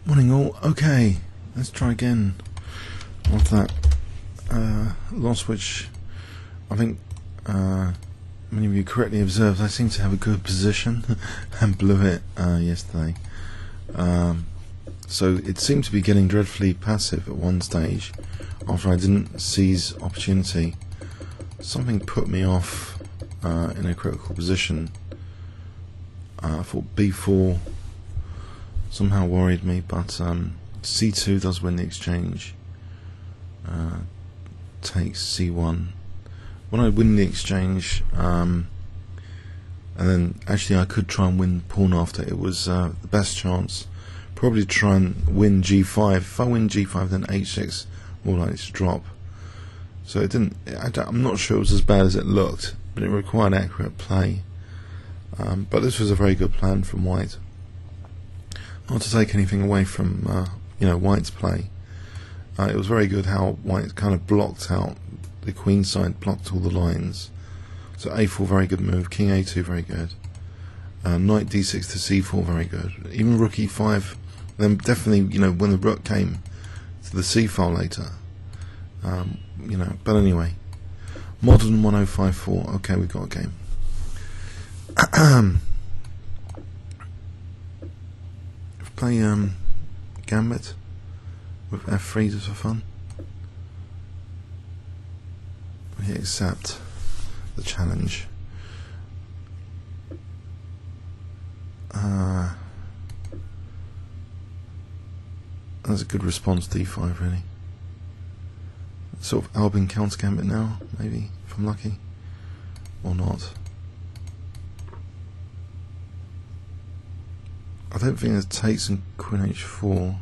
Morning all. Okay, let's try again with that loss, which I think many of you correctly observed. I seem to have a good position and blew it yesterday. So it seemed to be getting dreadfully passive at one stage after I didn't seize opportunity. Something put me off in a critical position. I thought B4 somehow worried me, but C2 does win the exchange. Takes C1. When I win the exchange, and then actually I could try and win pawn after, it was the best chance. Probably try and win G5. If I win G5, then H6 more likely to drop. So it didn't. I'm not sure it was as bad as it looked, but it required accurate play. But this was a very good plan from White. Not to take anything away from White's play. It was very good how White kind of blocked out the queen side, blocked all the lines. So A4 very good move, King A2 very good, Knight D6 to C4 very good. Even Rook E5. Then definitely when the rook came to the C file later. But anyway, modern 1054. Okay, we got a game. Play gambit with F3 just for fun. We accept the challenge. That's a good response, D5 really. Sort of Albin counter gambit now, maybe, if I'm lucky. Or not. I don't think it takes in Queen H4,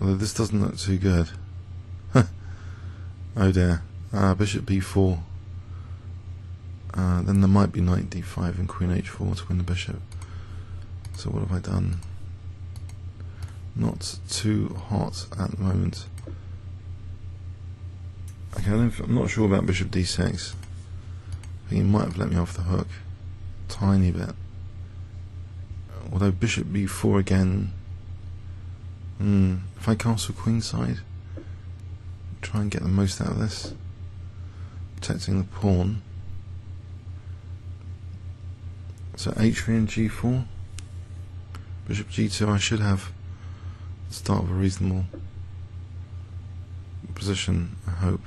although this doesn't look too good. Oh dear. Bishop B4. Then there might be Knight D5 and Queen H4 to win the bishop. So what have I done? Not too hot at the moment. Okay, I'm not sure about Bishop D6. I think he might have let me off the hook. Tiny bit. Although Bishop B4 again. If I castle queenside, try and get the most out of this. Protecting the pawn. So H3 and G4. Bishop G2. I should have the start of a reasonable position, I hope.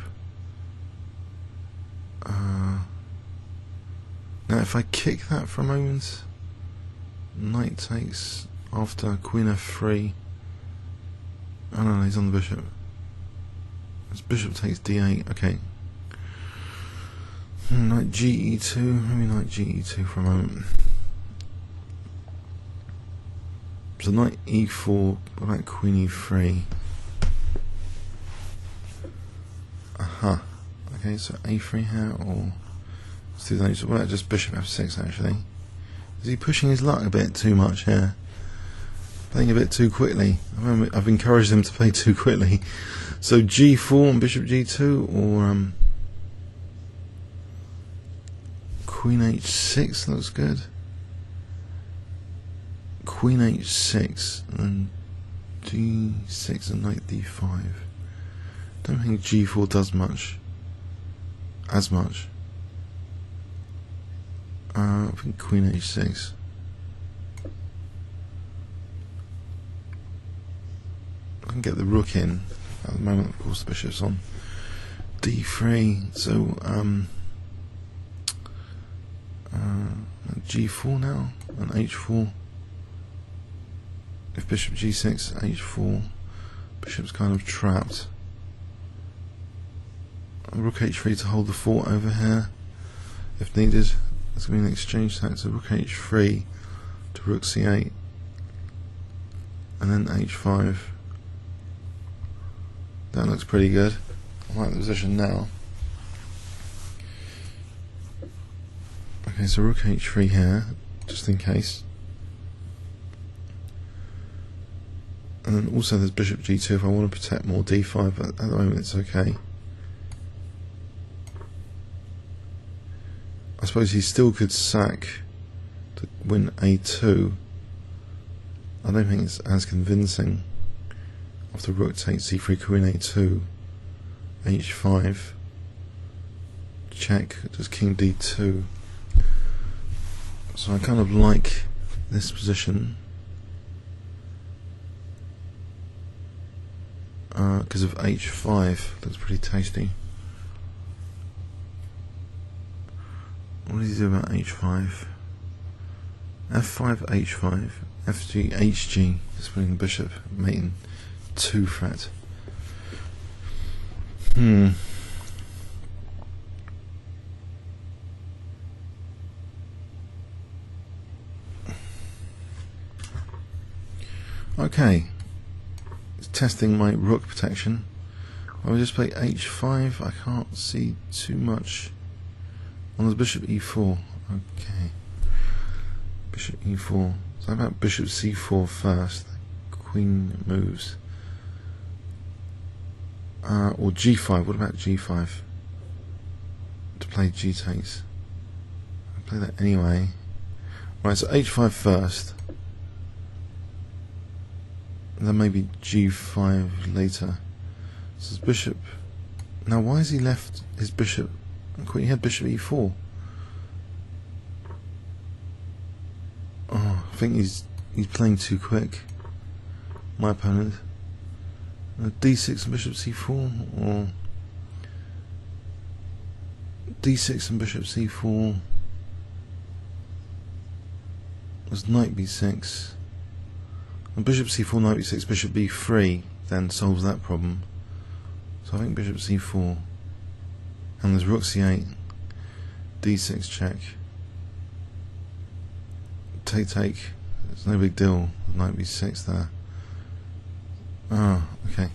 Now if I kick that for a moment, Knight takes after Queen F3. Oh no, he's on the bishop. This bishop takes D8. Okay. Knight Ge2. Maybe Knight Ge2 for a moment. So Knight E4. What about Queen E3? Aha. Okay, so A3 here, or let's do that. What about just Bishop F6 actually? Is he pushing his luck a bit too much here? Playing a bit too quickly. I've encouraged him to play too quickly. So G4 and Bishop G2, or Queen H6 looks good. Queen H6 and D6 and Knight D5. Don't think G4 does much. As much. I think Queen H6. I can get the rook in. At the moment, of course, the bishop's on D3. So G4 now and H4. If Bishop G6, H4, Bishop's kind of trapped. Rook H3 to hold the fort over here, if needed. There's going to be an exchange attack, so Rook H3 to Rook C8, and then H5. That looks pretty good. I like the position now. Okay, so Rook H3 here, just in case. And then also there's Bishop G2 if I want to protect more D5, but at the moment it's okay. I suppose he still could sack to win A2 I don't think it's as convincing. After rook takes c3, queen a2, h5, check, does king d2. So I kind of like this position because of h5. Looks pretty tasty. What does he do about h5? f5, h5, fg, hg. Just putting the bishop, mating 2 threat. Okay, it's testing my rook protection. I will just play h5. I can't see too much. On the bishop e4. Okay, bishop e4. So how about bishop c4 first? Queen moves. Or g5. What about g5? To play g takes. I'll play that anyway. Right, so h5 first. And then maybe g5 later. So his bishop. Now why has he left his bishop? He had bishop e4. Oh, I think he's playing too quick. My opponent. d6 and bishop c4, or d6 and bishop c4. Was knight b6. And bishop c4, knight b6, bishop b3 then solves that problem. So I think bishop c4. And there's rook c8, d6 check. Take. It's no big deal. Knight b6 there. Oh, okay.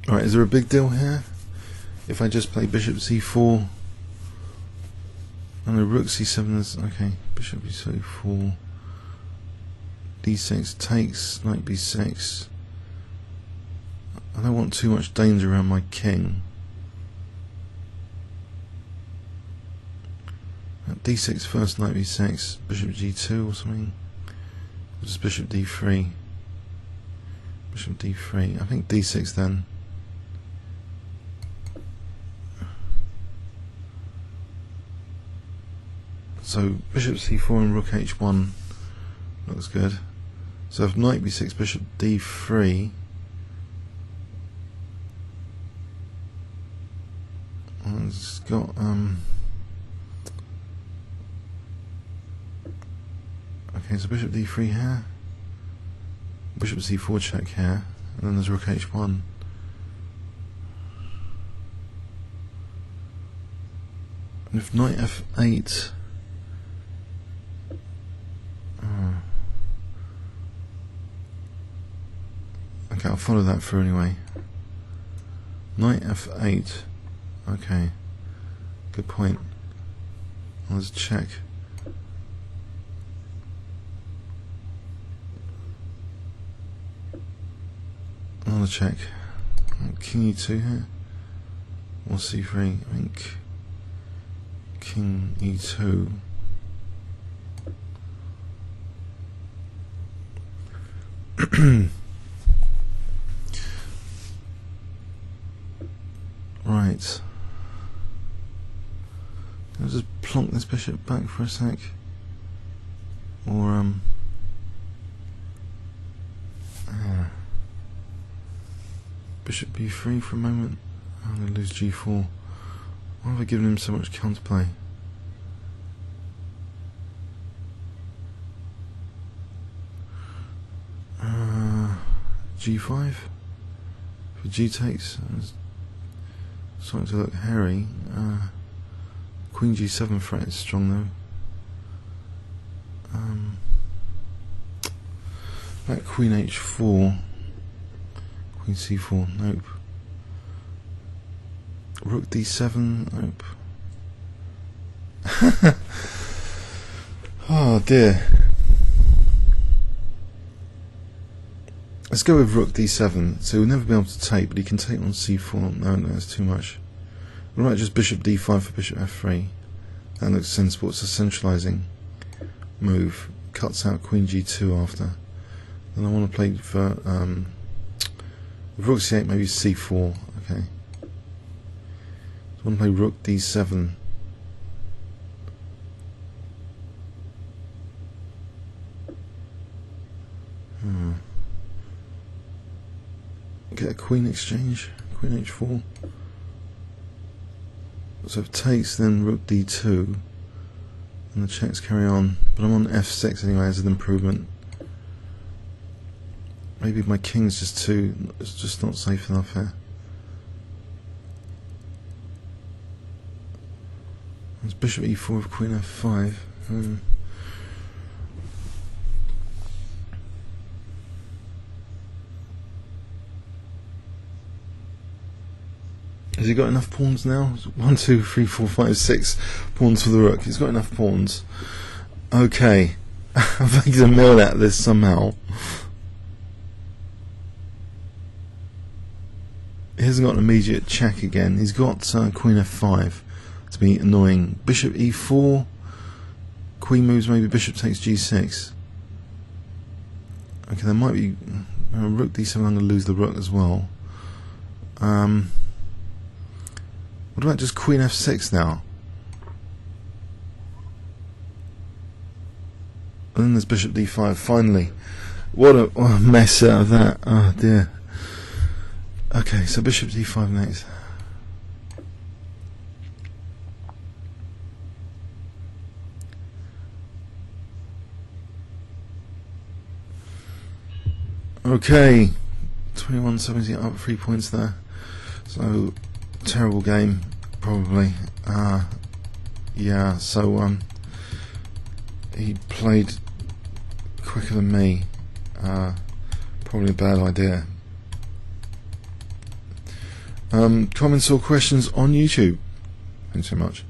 Alright, is there a big deal here? If I just play bishop c4 and a rook c7 is okay, bishop c4, d6 takes, knight b6. I don't want too much danger around my king. d6 first, knight b6, bishop g2 or something. Or just bishop d3. Bishop d3. I think d6 then. So bishop c4 and rook h1 looks good. So if knight b6, bishop d3, it's got okay, so bishop d3 here, bishop c4 check here, and then there's rook h1. And if knight f8, okay, I'll follow that through anyway. Knight f8, okay, good point. Let's check. Another check. King e2 here, or c3. I think king e2. Right. I'll just plonk this bishop back for a sec, or bishop b3 for a moment. I'm going to lose g4. Why have I given him so much counterplay? g5 for g takes. It's starting to look hairy. Queen g7 threat is strong though. Back queen h4. Queen c4, nope. Rook d7, nope. Oh dear. Let's go with rook d7. So we'll never be able to take, but he can take on c4. No, that's too much. What about just bishop d5 for bishop f3? That looks sensible. It's a centralizing move. Cuts out Queen G2 after. Then I want to play for with Rook C8, maybe C4. Okay. So I want to play Rook D7. Get a Queen exchange. Queen H4. So if it takes, then Rook D2, and the checks carry on. But I'm on F6 anyway as an improvement. Maybe my king's it's just not safe enough here. There's Bishop E4 with Queen F5. Has he got enough pawns now? 1, 2, 3, 4, 5, 6 pawns for the rook. He's got enough pawns. Okay. I'm going to mill at this somehow. He hasn't got an immediate check again. He's got Queen F5 to be annoying. Bishop E4. Queen moves, maybe Bishop takes G6. Okay, there might be Rook D7. I'm going to lose the rook as well. What about just Queen F6 now? And then there's Bishop D5. Finally, what a mess out of that! Oh dear. Okay, so Bishop D5 next. Okay, 21-70 up 3 points there. So terrible game, probably. Yeah. So he played quicker than me. Probably a bad idea. Comments or questions on YouTube. Thanks so much.